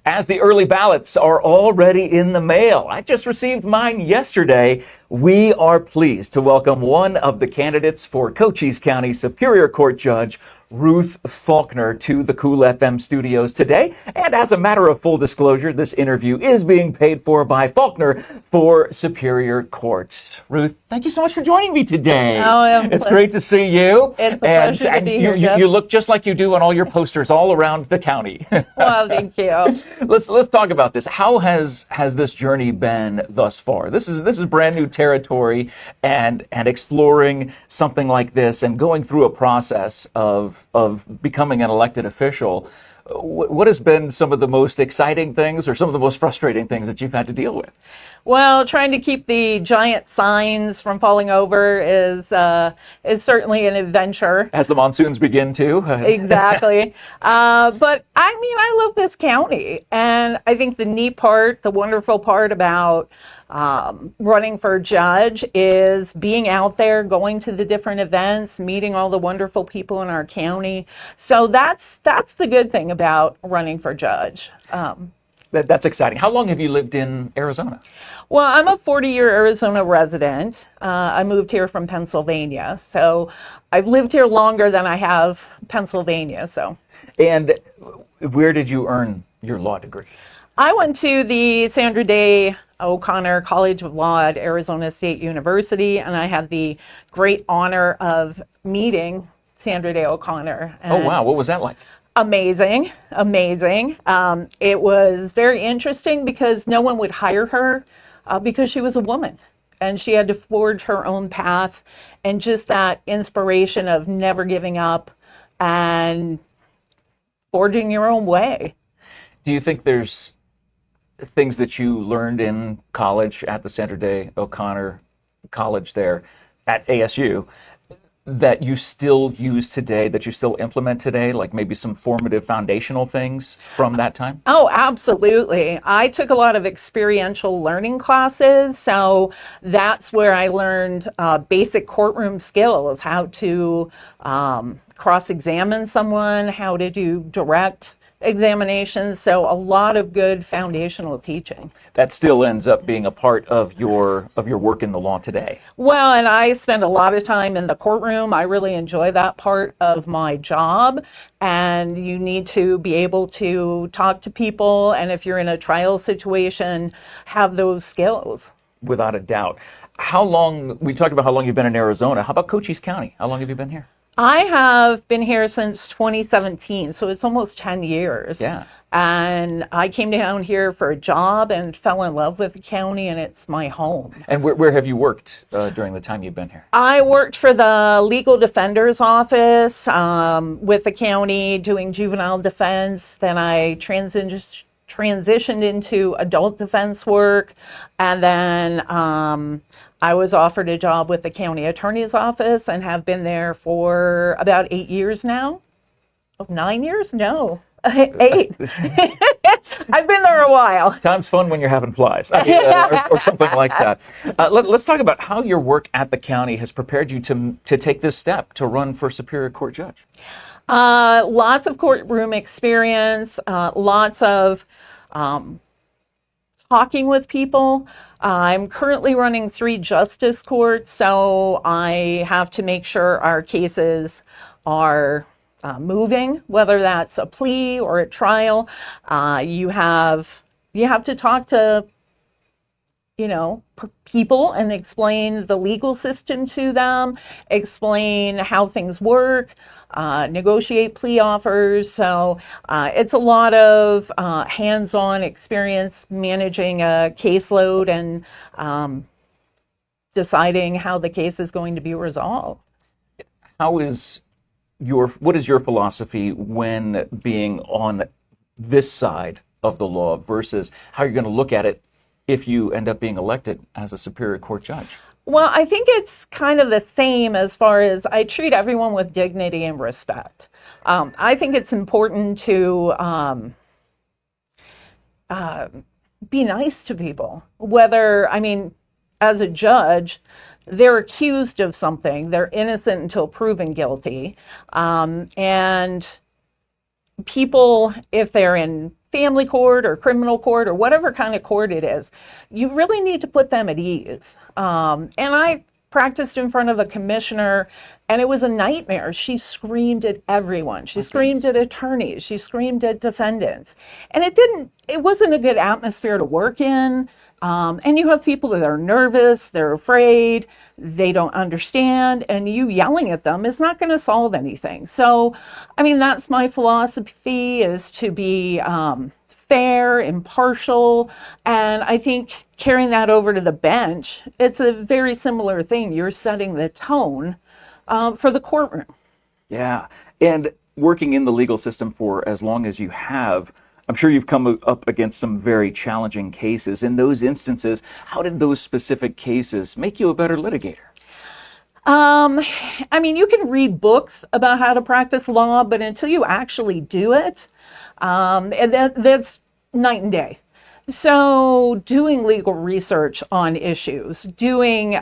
As the early ballots are already in the mail, I just received mine yesterday. We are pleased to welcome one of the candidates for Cochise County Superior Court Judge, Ruth Faulkner, to the Cool FM studios today. And as a matter of full disclosure, this interview is being paid for by Faulkner for Superior Court. Ruth, thank you so much for joining me today. It's great to see you. It's a pleasure to be here, Jeff. You look just like you do on all your posters all around the county. Well, thank you. Let's talk about this. How has this journey been thus far? This is brand new territory, and exploring something like this and going through a process of becoming an elected official. What has been some of the most exciting things or some of the most frustrating things that you've had to deal with? Well, trying to keep the giant signs from falling over is certainly an adventure. As the monsoons begin to. Exactly. But I mean, I love this county. And I think the neat part, the wonderful part about running for judge is being out there, going to the different events, meeting all the wonderful people in our county. So that's the good thing about running for judge. That's exciting. How long have you lived in Arizona? Well, I'm a 40-year Arizona resident. I moved here from Pennsylvania. So I've lived here longer than I have Pennsylvania. So. And where did you earn your law degree? I went to the Sandra Day O'Connor College of Law at Arizona State University, and I had the great honor of meeting Sandra Day O'Connor. Oh, wow. What was that like? Amazing. It was very interesting because no one would hire her because she was a woman and she had to forge her own path, and just that inspiration of never giving up and forging your own way. Do you think there's things that you learned in college at the Sandra Day O'Connor College there at ASU that you still use today, that you still implement today, like maybe some formative foundational things from that time? Oh, absolutely. I took a lot of experiential learning classes, so that's where I learned basic courtroom skills, how to cross-examine someone, how to do direct examinations, so a lot of good foundational teaching. That still ends up being a part of your work in the law today. Well, and I spend a lot of time in the courtroom. I really enjoy that part of my job, and you need to be able to talk to people, and if you're in a trial situation, have those skills. Without a doubt. How long, we talked about how long you've been in Arizona. How about Cochise County? How long have you been here? I have been here since 2017, so it's almost 10 years. Yeah. And I came down here for a job and fell in love with the county, and it's my home. And where have you worked during the time you've been here? I worked for the legal defender's office with the county doing juvenile defense. Then I transitioned into adult defense work, and then I was offered a job with the county attorney's office and have been there for about 8 years now. Oh, 9 years? No, 8. I've been there a while. Time's fun when you're having flies, or something like that. Let's talk about how your work at the county has prepared you to take this step, to run for Superior Court Judge. Lots of courtroom experience, lots of talking with people. I'm currently running 3 justice courts, so I have to make sure our cases are moving, whether that's a plea or a trial. You have to talk to people and explain the legal system to them, explain how things work, negotiate plea offers. So it's a lot of hands-on experience managing a caseload and deciding how the case is going to be resolved. What is your philosophy when being on this side of the law versus how you're going to look at it if you end up being elected as a Superior Court judge? Well, I think it's kind of the same as far as I treat everyone with dignity and respect. I think it's important to be nice to people. As a judge, they're accused of something. They're innocent until proven guilty. And people, if they're in family court or criminal court or whatever kind of court it is, you really need to put them at ease. And I practiced in front of a commissioner, and it was a nightmare. She screamed at everyone. She screamed at attorneys. She screamed at defendants. And it wasn't a good atmosphere to work in. And you have people that are nervous, they're afraid, they don't understand, and you yelling at them is not going to solve anything. So, I mean, that's my philosophy, is to be fair, impartial, and I think carrying that over to the bench, it's a very similar thing. You're setting the tone for the courtroom. Yeah, and working in the legal system for as long as you have, I'm sure you've come up against some very challenging cases. In those instances, how did those specific cases make you a better litigator? I mean, you can read books about how to practice law, but until you actually do it, and that's night and day. So doing legal research on issues, doing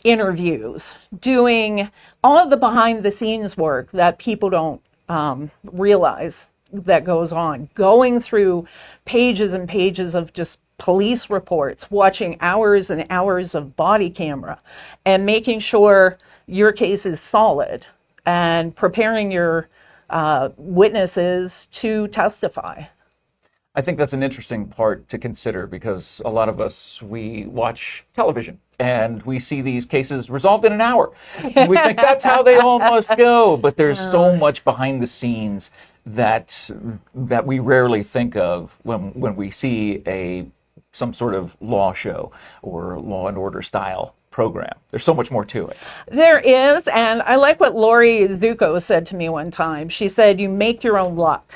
interviews, doing all of the behind the scenes work that people don't realize that goes on, going through pages and pages of just police reports, watching hours and hours of body camera, and making sure your case is solid, and preparing your witnesses to testify. I think that's an interesting part to consider, because a lot of us, we watch television and we see these cases resolved in an hour. We think that's how they all must go, but there's so much behind the scenes that we rarely think of when we see some sort of law show or Law and Order style program. There's so much more to it. There is, and I like what Lori Zuko said to me one time. She said, you make your own luck,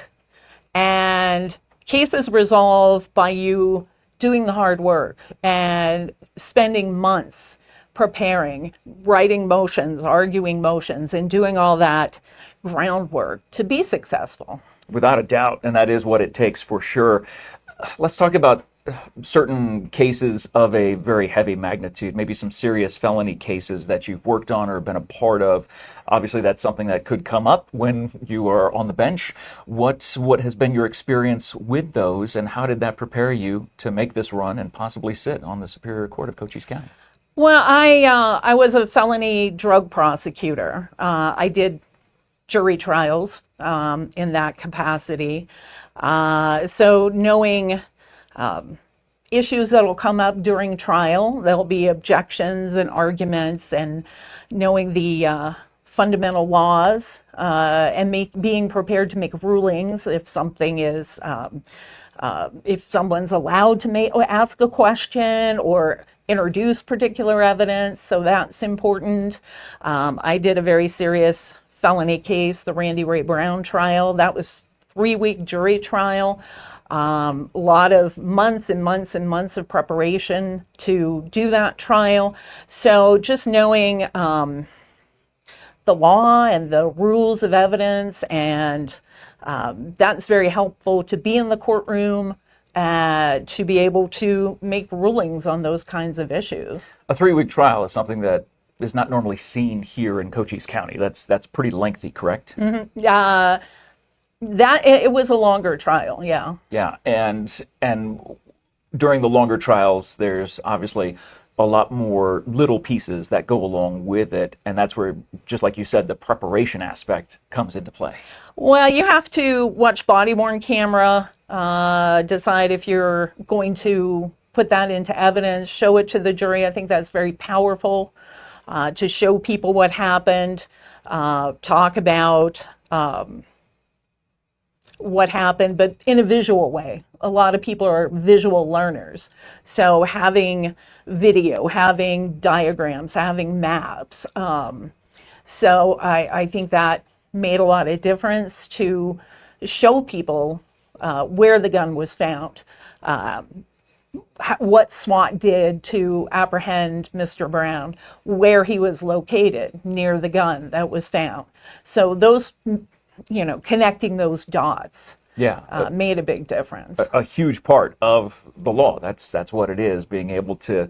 and cases resolve by you doing the hard work and spending months preparing, writing motions, arguing motions, and doing all that groundwork to be successful. Without a doubt, and that is what it takes for sure. Let's talk about certain cases of a very heavy magnitude, maybe some serious felony cases that you've worked on or been a part of. Obviously, that's something that could come up when you are on the bench. What has been your experience with those, and how did that prepare you to make this run and possibly sit on the Superior Court of Cochise County? Well, I was a felony drug prosecutor. I did jury trials in that capacity. So knowing issues that will come up during trial, there'll be objections and arguments, and knowing the fundamental laws and being prepared to make rulings if something is, if someone's allowed to ask a question or introduce particular evidence. So that's important. I did a very serious felony case, the Randy Ray Brown trial. That was 3-week jury trial. A lot of months and months and months of preparation to do that trial. So just knowing the law and the rules of evidence, and that's very helpful to be in the courtroom, to be able to make rulings on those kinds of issues. A 3-week trial is something that is not normally seen here in Cochise County. That's pretty lengthy, correct? Mm-hmm. It was a longer trial, yeah. Yeah, and during the longer trials, there's obviously a lot more little pieces that go along with it, and that's where, just like you said, the preparation aspect comes into play. Well, you have to watch body-worn camera, decide if you're going to put that into evidence, show it to the jury. I think that's very powerful, to show people what happened, talk about what happened, but in a visual way. A lot of people are visual learners. So having video, having diagrams, having maps. So I think that made a lot of difference to show people where the gun was found, what SWAT did to apprehend Mr. Brown, where he was located near the gun that was found. So those, connecting those dots, made a big difference. A huge part of the law. That's what it is, being able to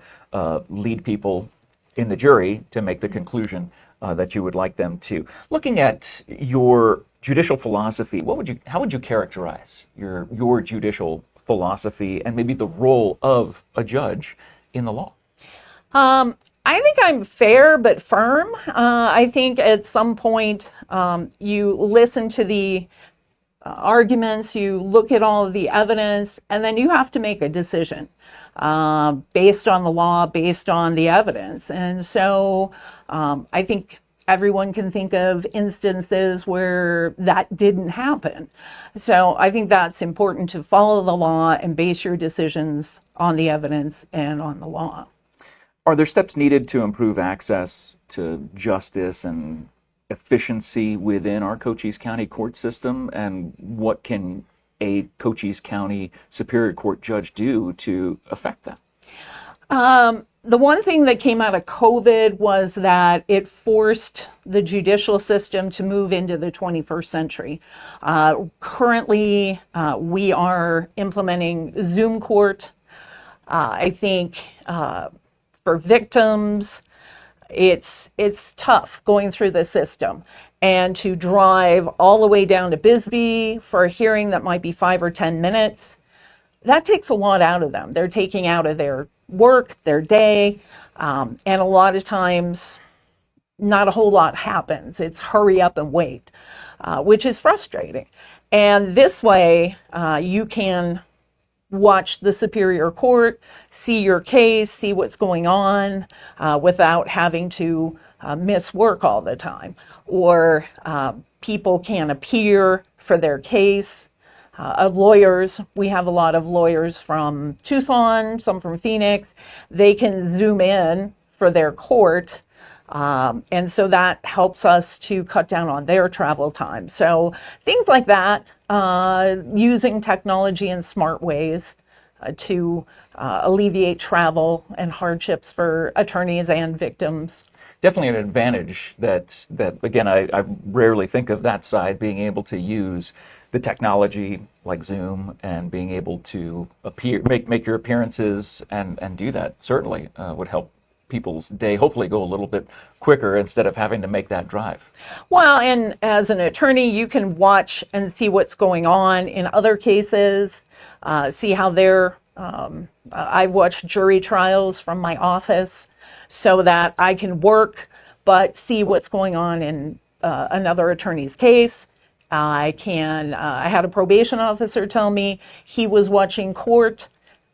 lead people in the jury to make the conclusion that you would like them to. Looking at your judicial philosophy. How would you characterize your judicial philosophy and maybe the role of a judge in the law? I think I'm fair but firm. I think at some point you listen to the arguments, you look at all of the evidence, and then you have to make a decision based on the law, based on the evidence. And so I think everyone can think of instances where that didn't happen. So I think that's important, to follow the law and base your decisions on the evidence and on the law. Are there steps needed to improve access to justice and efficiency within our Cochise County court system? And what can a Cochise County Superior Court judge do to affect that? The one thing that came out of COVID was that it forced the judicial system to move into the 21st century. Currently, we are implementing Zoom court. I think for victims, it's tough going through the system, and to drive all the way down to Bisbee for a hearing that might be 5 or 10 minutes, that takes a lot out of them. They're taking out of their work, their day, and a lot of times not a whole lot happens. It's hurry up and wait, which is frustrating. And this way, you can watch the Superior Court, see your case, see what's going on without having to miss work all the time. Or people can appear for their case. Lawyers, we have a lot of lawyers from Tucson, some from Phoenix. They can Zoom in for their court. And so that helps us to cut down on their travel time. So things like that, using technology in smart ways to alleviate travel and hardships for attorneys and victims. Definitely an advantage that again, I rarely think of that side, being able to use the technology like Zoom and being able to make your appearances and do that certainly would help people's day hopefully go a little bit quicker instead of having to make that drive. Well, and as an attorney, you can watch and see what's going on in other cases, see how they're, I've watched jury trials from my office so that I can work but see what's going on in another attorney's case. I had a probation officer tell me he was watching court,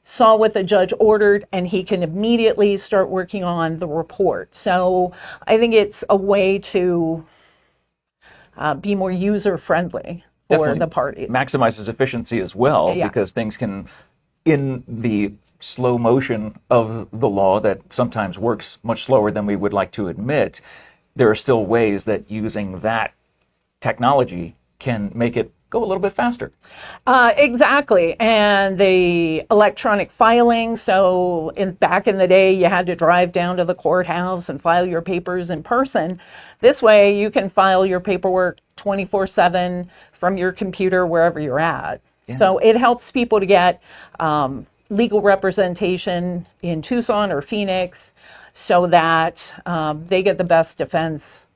saw what the judge ordered, and he can immediately start working on the report. So I think it's a way to be more user-friendly for Definitely the parties. Maximizes efficiency as well, Yeah. because things can, in the slow motion of the law that sometimes works much slower than we would like to admit, there are still ways that using that technology can make it go a little bit faster. Exactly. And the electronic filing. So back in the day, you had to drive down to the courthouse and file your papers in person. This way, you can file your paperwork 24/7 from your computer wherever you're at. Yeah. So it helps people to get legal representation in Tucson or Phoenix so that they get the best defense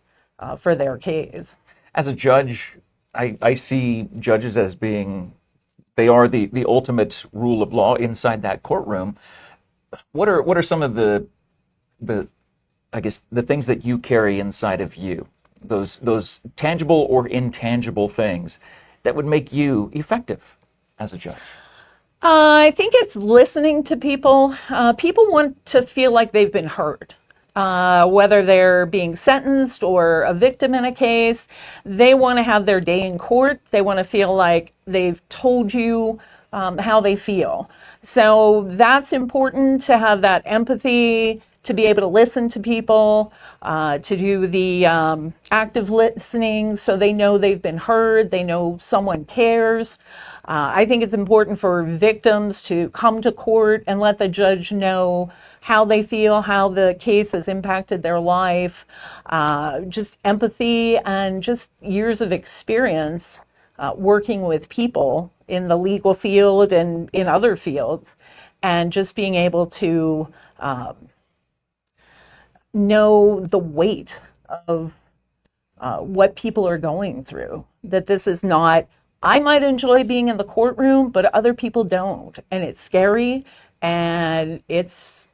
for their case. As a judge, I see judges as being, they are the ultimate rule of law inside that courtroom. What are some of the I guess the things that you carry inside of you, those tangible or intangible things that would make you effective as a judge? I think it's listening to people. People want to feel like they've been heard. Whether they're being sentenced or a victim in a case, they want to have their day in court. They want to feel like they've told you how they feel. So that's important, to have that empathy, to be able to listen to people, to do the active listening so they know they've been heard, they know someone cares. I think it's important for victims to come to court and let the judge know how they feel, how the case has impacted their life, just empathy and just years of experience working with people in the legal field and in other fields, and just being able to know the weight of what people are going through. That this is not, I might enjoy being in the courtroom, but other people don't. And it's scary, and it's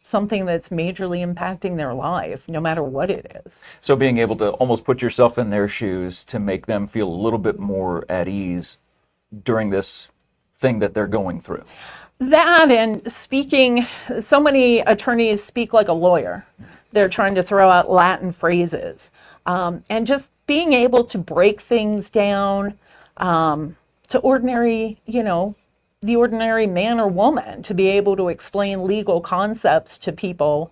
something that's majorly impacting their life, no matter what it is. So being able to almost put yourself in their shoes to make them feel a little bit more at ease during this thing that they're going through. That, and speaking, so many attorneys speak like a lawyer. They're trying to throw out Latin phrases. And just being able to break things down to ordinary, the ordinary man or woman, to be able to explain legal concepts to people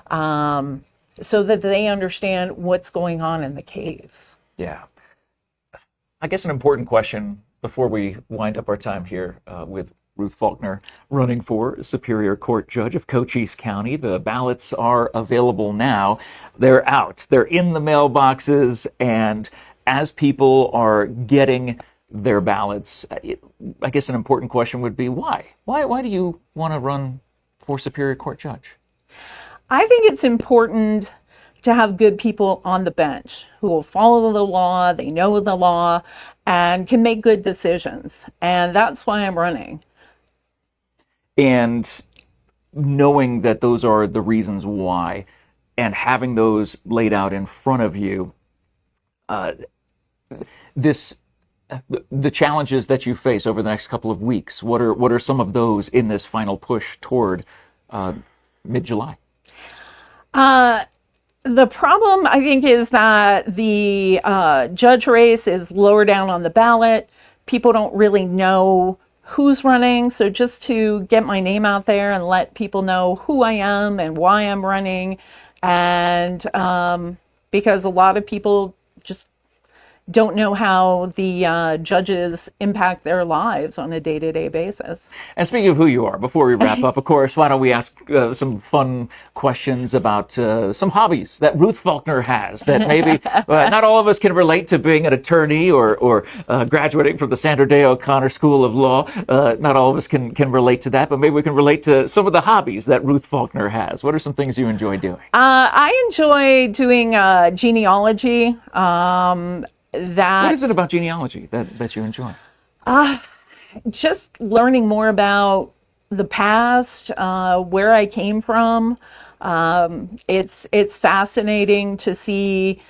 so that they understand what's going on in the case. Yeah. I guess an important question before we wind up our time here with Ruth Faulkner running for Superior Court Judge of Cochise County. The ballots are available now. They're out. They're in the mailboxes, and as people are getting their ballots, I guess an important question would be why? Why do you want to run for Superior Court Judge? I think it's important to have good people on the bench who will follow the law, they know the law, and can make good decisions. And that's why I'm running. And knowing that those are the reasons why, and having those laid out in front of you, the challenges that you face over the next couple of weeks, what are some of those in this final push toward mid-July? The problem, I think, is that the judge race is lower down on the ballot. People don't really know who's running. So just to get my name out there and let people know who I am and why I'm running. And because a lot of people just don't know how the judges impact their lives on a day-to-day basis. And speaking of who you are, before we wrap up, of course, why don't we ask some fun questions about some hobbies that Ruth Faulkner has that maybe not all of us can relate to, being an attorney or graduating from the Sandra Day O'Connor School of Law. Not all of us can relate to that, but maybe we can relate to some of the hobbies that Ruth Faulkner has. What are some things you enjoy doing? I enjoy doing genealogy. What is it about genealogy that you enjoy? Just learning more about the past, where I came from. It's fascinating to see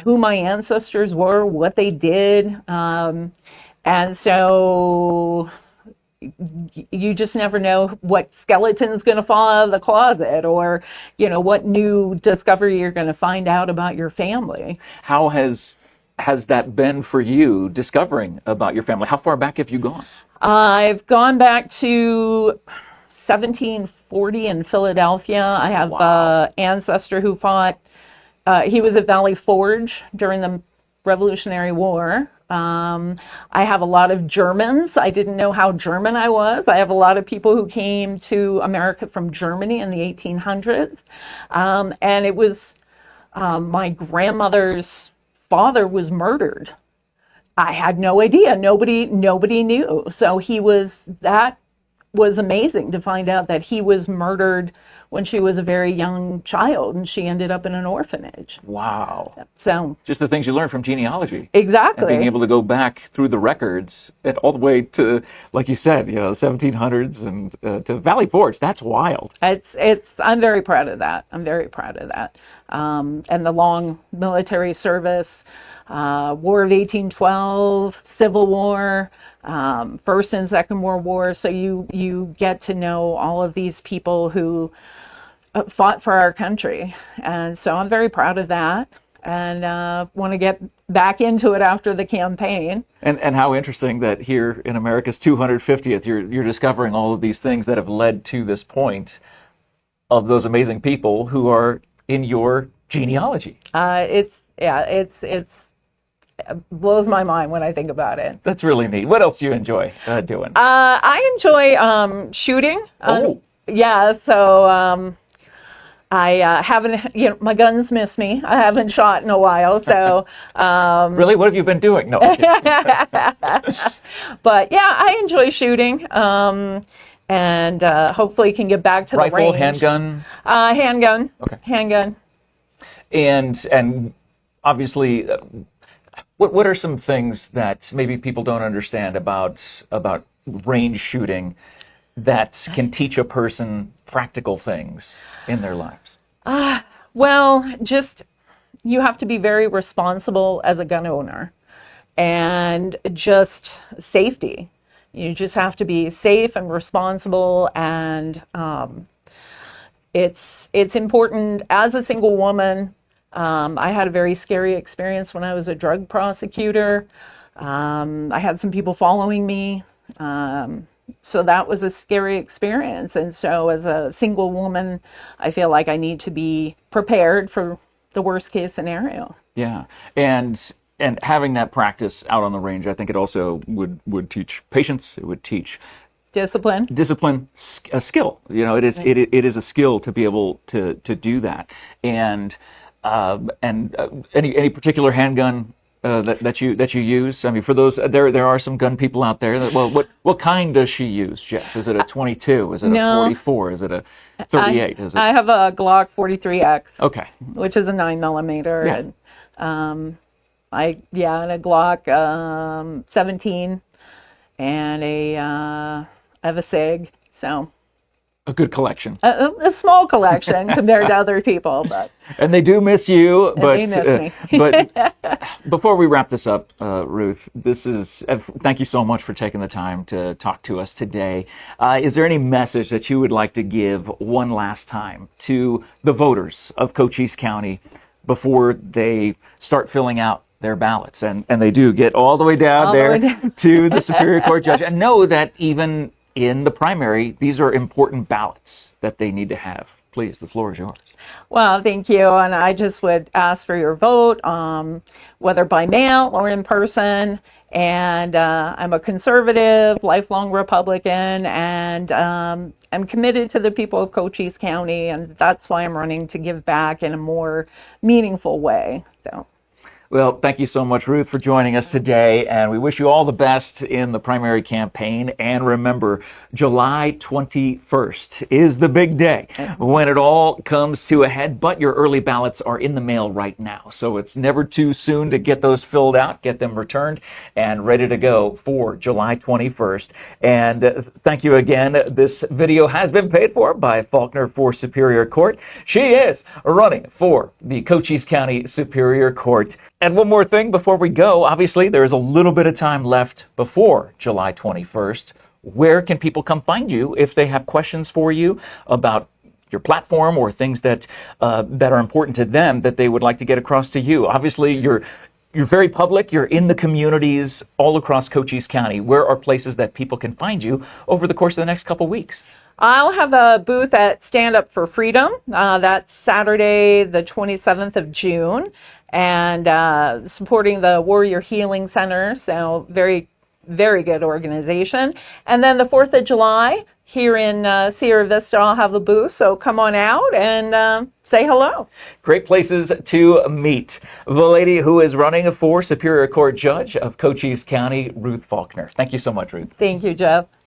who my ancestors were, what they did. And so you just never know what skeleton's going to fall out of the closet, or, what new discovery you're going to find out about your family. How has that been for you, discovering about your family? How far back have you gone? I've gone back to 1740 in Philadelphia. I have an ancestor who fought, he was at Valley Forge during the Revolutionary War. I have a lot of Germans. I didn't know how German I was. I have a lot of people who came to America from Germany in the 1800s. And it was my grandmother's father was murdered. I had no idea. Nobody knew. So that was amazing to find out that he was murdered when she was a very young child, and she ended up in an orphanage. Wow. So just the things you learn from genealogy. Exactly. And being able to go back through the records and all the way to, like you said, the 1700s and to Valley Forge. That's wild. I'm very proud of that. I'm very proud of that. And the long military service, War of 1812, Civil War, First and Second World War. So you get to know all of these people who fought for our country. And so I'm very proud of that, and want to get back into it after the campaign. And how interesting that here in America's 250th, you're discovering all of these things that have led to this point of those amazing people who are in your genealogy. It blows my mind when I think about it. That's really neat. What else do you enjoy doing? I enjoy shooting. Yeah, so I haven't, my guns miss me. I haven't shot in a while, so. Really? What have you been doing? No. But yeah, I enjoy shooting, and hopefully can get back to the range. Rifle, handgun? Handgun. Okay. Handgun. And obviously, what are some things that maybe people don't understand about range shooting that can teach a person practical things in their lives? Well, just you have to be very responsible as a gun owner, and just safety. You just have to be safe and responsible, and it's important as a single woman. I had a very scary experience when I was a drug prosecutor. I had some people following me. So that was a scary experience. And so as a single woman, I feel like I need to be prepared for the worst case scenario. Yeah. And having that practice out on the range, I think it also would teach patience. It would teach Discipline, a skill. You know, it is a skill to be able to do that. And any particular handgun that you use? I mean, for those there are some gun people out there. What kind does she use, Jeff? Is it a 22? Is it a 44? Is it a 38? I have a Glock 43X. Okay. Which is a 9mm. Yeah. And and a Glock 17, and I have a SIG. So a good collection. A small collection compared to other people, but. And they do miss you, but they miss me. But before we wrap this up, Ruth, thank you so much for taking the time to talk to us today. Is there any message that you would like to give one last time to the voters of Cochise County before they start filling out their ballots, and they do get all the way down to the Superior Court judge, and know that even in the primary, these are important ballots that they need to have. Please, the floor is yours. Well, thank you. And I just would ask for your vote, whether by mail or in person. And I'm a conservative, lifelong Republican, and I'm committed to the people of Cochise County. And that's why I'm running to give back in a more meaningful way. So. Well, thank you so much, Ruth, for joining us today, and we wish you all the best in the primary campaign. And remember, July 21st is the big day when it all comes to a head, but your early ballots are in the mail right now, so it's never too soon to get those filled out, get them returned, and ready to go for July 21st. And thank you again. This video has been paid for by Faulkner for Superior Court. She is running for the Cochise County Superior Court. And one more thing before we go, obviously there is a little bit of time left before July 21st. Where can people come find you if they have questions for you about your platform or things that are important to them that they would like to get across to you? Obviously, you're very public. You're in the communities all across Cochise County. Where are places that people can find you over the course of the next couple weeks? I'll have a booth at Stand Up for Freedom. That's Saturday, the 27th of June. And supporting the Warrior Healing Center, so very, very good organization. And then the 4th of July here in Sierra Vista, I'll have a booth, so come on out and say hello. Great places to meet. The lady who is running for Superior Court Judge of Cochise County, Ruth Faulkner. Thank you so much, Ruth. Thank you, Jeff.